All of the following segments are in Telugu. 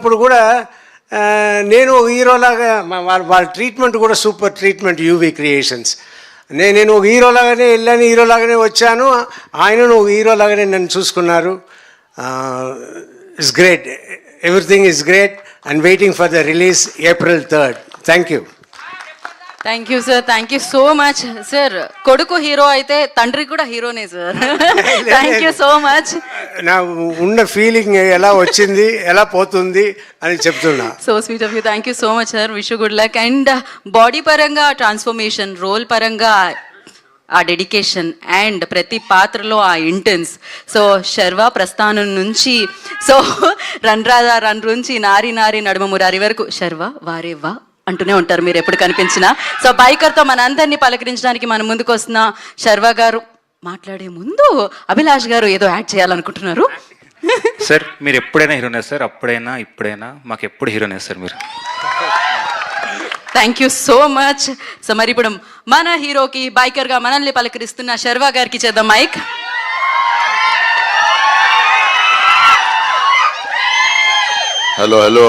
ఇప్పుడు కూడా నేను హీరోలాగా వాళ్ళ ట్రీట్మెంట్ కూడా సూపర్ ట్రీట్మెంట్ యూవీ క్రియేషన్స్. నేను ఒక హీరోలాగానే వెళ్ళాను, హీరోలాగానే వచ్చాను, ఆయనను ఒక హీరోలాగానే నన్ను చూసుకున్నారు. It's great, everything is great and waiting for the release April 3rd. Thank you. Thank you sir, thank you so much sir. కొడుకు హీరో అయితే తండ్రి కూడా హీరోనే sir. Thank you so much. నా ఉన్న ఫీలింగ్ ఎలా వచ్చింది, ఎలా పోతుంది అని చెప్తున్నా. So sweet of you, thank you so much sir. Wish good luck. And body పరంగా ట్రాన్స్ఫర్మేషన్, రోల్ పరంగా ఆ డెడికేషన్ అండ్ ప్రతి పాత్రలో ఆ ఇంటెన్స్. సో శర్వా ప్రస్థానం నుంచి, సో రన్ రాధా రన్ నుంచి నారి నారి నడుమ మురారి వరకు శర్వా వారే వా అంటూనే ఉంటారు మీరు ఎప్పుడు కనిపించినా. సో బైకర్తో మన అందరినీ పలకరించడానికి మన ముందుకు వస్తున్న శర్వా గారు. మాట్లాడే ముందు అభిలాష్ గారు ఏదో యాడ్ చేయాలనుకుంటున్నారు. సార్ మీరు ఎప్పుడైనా హీరోనే సార్, అప్పుడైనా ఇప్పుడైనా మాకు ఎప్పుడు హీరోనే సార్ మీరు. Thank you so much. So మరి ఇప్పుడు మన హీరోకి బైకర్గా మనల్ని పలకరిస్తున్న శర్వా గారికి చేద్దాం mic. Hello hello,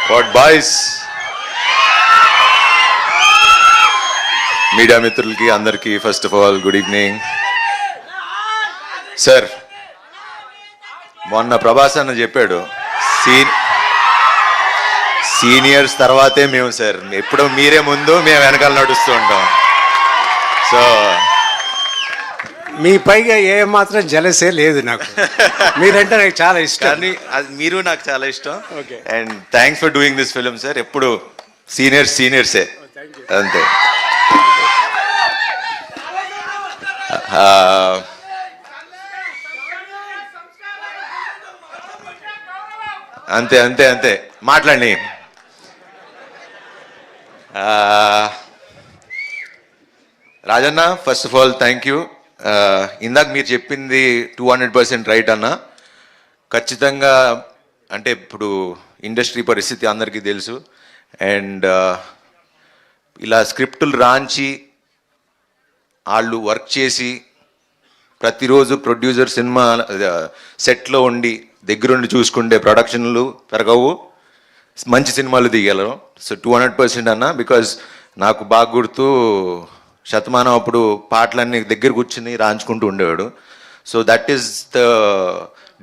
what boys. Media మిత్రులకి అందరికీ first of all good evening. Sir మొన్న ప్రభాస్ అన్న చెప్పాడు, సీనియర్స్ తర్వాతే మేము సార్, ఎప్పుడో మీరే ముందు మేము వెనకాల నడుస్తూ ఉంటాం. సో మీ పైగా ఏ మాత్రం జలసే లేదు నాకు. మీరంటే నాకు చాలా ఇష్టం. కానీ అది మీరు నాకు చాలా ఇష్టం. Okay. And thanks for doing this film sir. ఎప్పుడు సీనియర్సే అంతే. అంతే అంతే అంతే మాట్లాడి. Rajanna, first of all thank you. ఇందాక మీరు చెప్పింది 200% రైట్ అన్న. ఖచ్చితంగా అంటే ఇప్పుడు ఇండస్ట్రీ పరిస్థితి అందరికీ తెలుసు. అండ్ ఇలా స్క్రిప్టులు రాంచి వాళ్ళు వర్క్ చేసి ప్రతిరోజు ప్రొడ్యూసర్ సినిమా సెట్లో ఉండి దగ్గరుండి చూసుకుంటే ప్రొడక్షన్లు పెరగవు, మంచి సినిమాలు తీయగలరు. సో 200% అన్న. బికాజ్ నాకు బాగా గుర్తు, శతమానం అప్పుడు పాటలన్నీ దగ్గర కూర్చుని రాంచుకుంటూ ఉండేవాడు. So that is the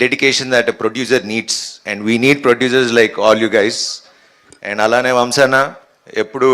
dedication that a producer needs, and we need producers like all you guys. And అలానే వంశన్న ఎప్పుడు